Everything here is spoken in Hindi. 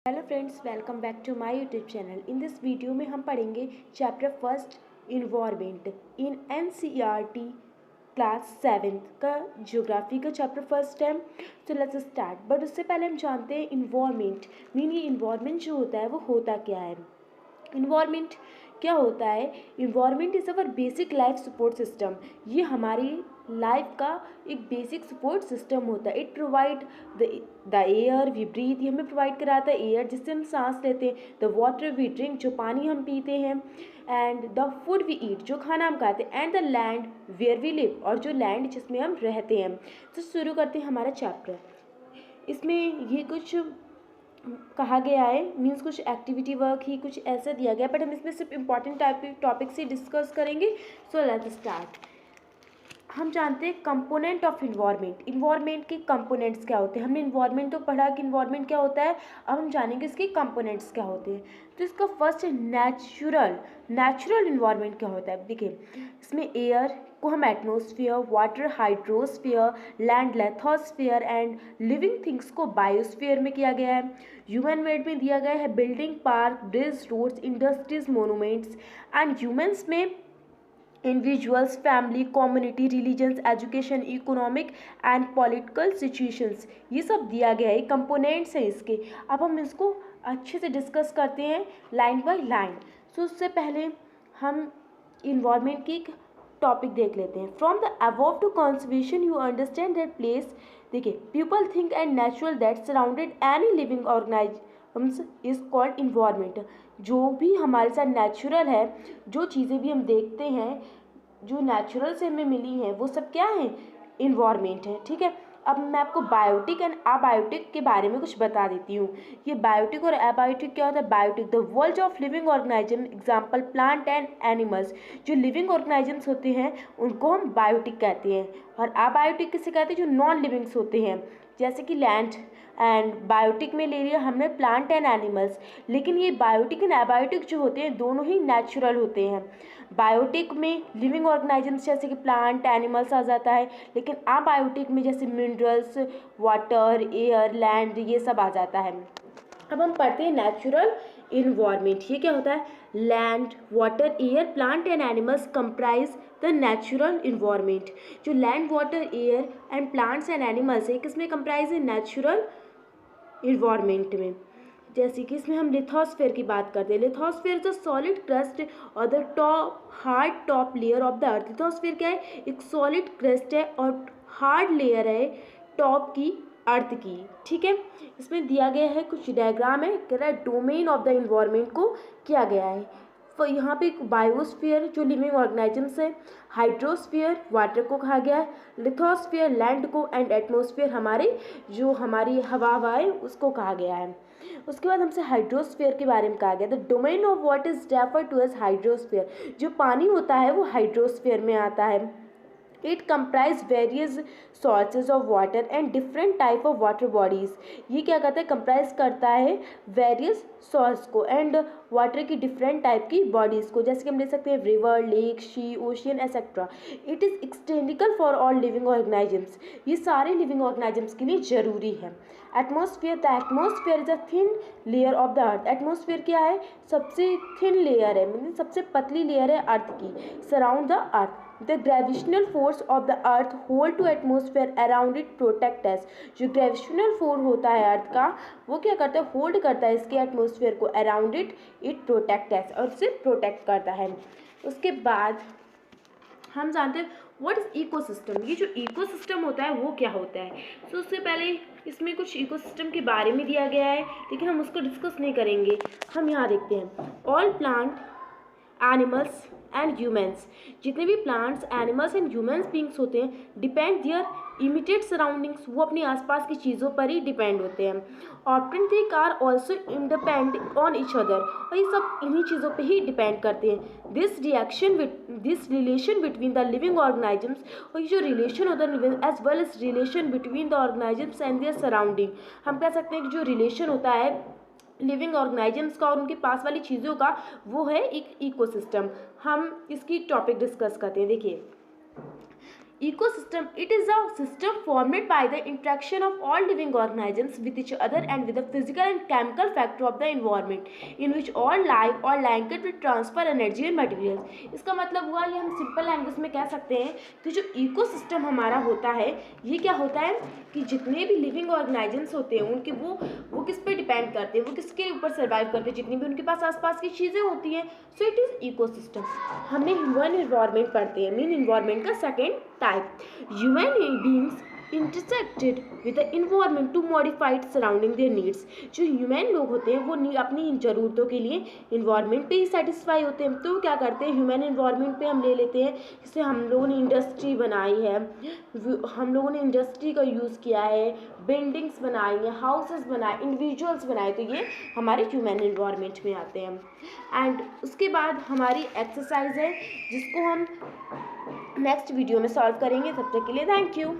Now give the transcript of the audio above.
Hello friends, welcome back to my YouTube channel. In this video में हम पढ़ेंगे chapter first environment in NCERT class 7th का ज्योग्राफी का चैप्टर फर्स्ट है। तो लेट्स स्टार्ट। बट उससे पहले हम जानते हैं इन्वायरमेंट मीन ये इन्वायरमेंट जो होता है वो होता क्या है। इन्वायरमेंट क्या होता है? Environment is our basic life support system. ये हमारी लाइफ का एक बेसिक सपोर्ट सिस्टम होता है। It provide the air we breathe, ये हमें प्रोवाइड कराता है एयर जिससे हम सांस लेते हैं, द वाटर वी ड्रिंक, जो पानी हम पीते हैं, and the food we eat, जो खाना हम खाते हैं, and the land where we live, और जो लैंड जिसमें हम रहते हैं। तो शुरू करते हैं हमारा चैप्टर। इसमें ये कुछ कहा गया है, मीन्स कुछ एक्टिविटी वर्क ही कुछ ऐसा दिया गया, बट हम इसमें सिर्फ इंपॉर्टेंट टॉपिक से डिस्कस करेंगे। So let's start. हम जानते हैं कंपोनेंट ऑफ इन्वायरमेंट। इन्वायरमेंट के कंपोनेंट्स क्या होते हैं। हमने इन्वायरमेंट तो पढ़ा कि इन्वायरमेंट क्या होता है, अब हम जानेंगे इसके कंपोनेंट्स क्या होते हैं। तो इसका फर्स्ट है नेचुरल इन्वायरमेंट क्या होता है। देखिए, इसमें एयर को हम atmosphere, water hydrosphere, land lithosphere, and living things को बायोस्फीयर में किया गया है। ह्यूमन मेड में दिया गया है building, park, bridge, roads, industries, monuments, and humans में individuals, family, community, religions, education, economic and political situations, ये सब दिया गया है, कंपोनेंट्स हैं इसके। अब हम इसको अच्छे से डिस्कस करते हैं लाइन बाय लाइन। सो उससे पहले हम इन्वायरमेंट की एक टॉपिक देख लेते हैं। From the above to conservation you understand that place. देखिए, people think and natural that surrounded any living organisms is called environment. जो भी हमारे साथ नेचुरल है, जो चीज़ें भी हम देखते हैं जो नेचुरल से हमें मिली हैं, वो सब क्या है? इन्वायरमेंट है। ठीक है, अब मैं आपको बायोटिक एंड अबायोटिक के बारे में कुछ बता देती हूँ। ये बायोटिक और अबायोटिक क्या होता है? Biotic the world of living organism, example plant and animals. जो लिविंग ऑर्गेनाइजम्स होते हैं उनको हम बायोटिक कहते हैं, और अबायोटिक किसे कहते हैं? जो नॉन लिविंग्स होते हैं, जैसे कि लैंड। एंड बायोटिक में ले लिया हमने प्लांट एंड एनिमल्स। लेकिन ये बायोटिक एंड एबायोटिक जो होते हैं दोनों ही नेचुरल होते हैं। बायोटिक में लिविंग ऑर्गेनाइजम्स जैसे कि प्लांट, एनिमल्स आ जाता है, लेकिन अबायोटिक में जैसे मिनरल्स, वाटर, एयर, लैंड, ये सब आ जाता है। अब हम पढ़ते हैं नेचुरल इन्वायरमेंट। ये क्या होता है? Land, water, air, plant and animals comprise the natural environment. जो land, water, air and plants and animals है किसमें कंप्राइज है? नेचुरल इन्वायरमेंट में। जैसे कि इसमें हम लिथोस्फेयर की बात करते हैं। Lithosphere is a solid crust or the hard top layer of the earth. Lithosphere क्या है? एक सॉलिड क्रस्ट है और हार्ड लेयर है टॉप की, अर्थ की। ठीक है, इसमें दिया गया है कुछ डायग्राम है, कह रहा है डोमेन ऑफ द इन्वायरमेंट को किया गया है। तो यहाँ पे एक बायोस्फीयर जो लिविंग ऑर्गेनाइजम्स है, हाइड्रोस्फीयर वाटर को कहा गया है, लिथोस्फीयर लैंड को, एंड एटमॉस्फेयर हमारे जो हमारी हवा है उसको कहा गया है। उसके बाद हमसे हाइड्रोस्फीयर के बारे में कहा गया, the domain of water is refer to as hydrosphere. जो पानी होता है वो हाइड्रोस्फीयर में आता है। It comprise various sources of water and different type of water bodies. ये क्या करता है? कंप्राइज करता है वेरियस सोर्स को एंड वाटर की डिफरेंट टाइप की बॉडीज़ को, जैसे कि हम ले सकते हैं river, lake, sea, ocean etcetera. It is essential for all living ऑर्गेनाइजम्स। ये सारे लिविंग ऑर्गेनाइजम्स के लिए ज़रूरी है। Atmosphere, the atmosphere is a thin layer of the earth. Atmosphere क्या है? सबसे थिन लेयर है, मीन सबसे पतली लेयर है अर्थ की, surround the earth. The gravitational force of the earth hold to atmosphere around it protect us। जो ग्रेविटेशनल फोर्स होता है अर्थ का, वो क्या करता है? होल्ड करता है इसके एटमॉस्फेयर को, अराउंड इट प्रोटेक्ट अस, और उसे प्रोटेक्ट करता है। उसके बाद हम जानते हैं व्हाट इज इकोसिस्टम। ये जो इकोसिस्टम होता है वो क्या होता है। तो उससे पहले इसमें कुछ इकोसिस्टम के बारे में दिया गया है, लेकिन हम उसको डिस्कस नहीं करेंगे। हम यहाँ देखते हैं all plant, animals and humans. जितने भी plants, animals and humans beings होते हैं डिपेंड देयर इमीडिएट सराउंडिंग्स, वो अपनी आसपास की चीज़ों पर ही डिपेंड होते हैं। Often they are also independent on each other, और ये सब इन्हीं चीज़ों पे ही डिपेंड करते हैं। This relation between the living organisms, और ये जो रिलेशन होता है as well as relation between the organisms and their surrounding. हम कह सकते हैं कि जो रिलेशन होता है लिविंग ऑर्गेनाइजम्स का और उनके पास वाली चीज़ों का, वो है एक इकोसिस्टम। हम इसकी टॉपिक डिस्कस करते हैं। देखिए, ecosystem, it is a system formed by the interaction of all living organisms with each other and with the physical and chemical factor of the environment in which all life or linked with transfer energy and materials। इसका मतलब हुआ, ये हम सिंपल लैंग्वेज में कह सकते हैं कि जो इकोसिस्टम हमारा होता है, ये क्या होता है कि जितने भी लिविंग ऑर्गेनाइजम्स होते हैं उनके वो किस पे डिपेंड करते हैं, वो किसके ऊपर सर्वाइव करते हैं, जितनी भी उनके पास आसपास की चीज़ें होती हैं। So it is ecosystem. हमने ह्यूमन इन्वायरमेंट पढ़ते हैं, मीन इन्वायरमेंट का second type. Human beings intersected with the environment to modify surrounding their needs. जो ह्यूमन लोग होते हैं वो अपनी ज़रूरतों के लिए इन्वायरमेंट पे ही सेटिस्फाई होते हैं। तो क्या करते हैं, ह्यूमन इन्वायरमेंट पे हम ले लेते हैं, जैसे हम लोगों ने इंडस्ट्री बनाई है, हम लोगों ने इंडस्ट्री का यूज़ किया है, बिल्डिंग्स बनाई हैं, हाउसेस बनाए, इंडिविजुअल्स बनाए, तो ये हमारे ह्यूमन इन्वायरमेंट में आते हैं। एंड उसके बाद हमारी एक्सरसाइज है जिसको हम नेक्स्ट वीडियो में सॉल्व करेंगे। तब तक के लिए थैंक यू।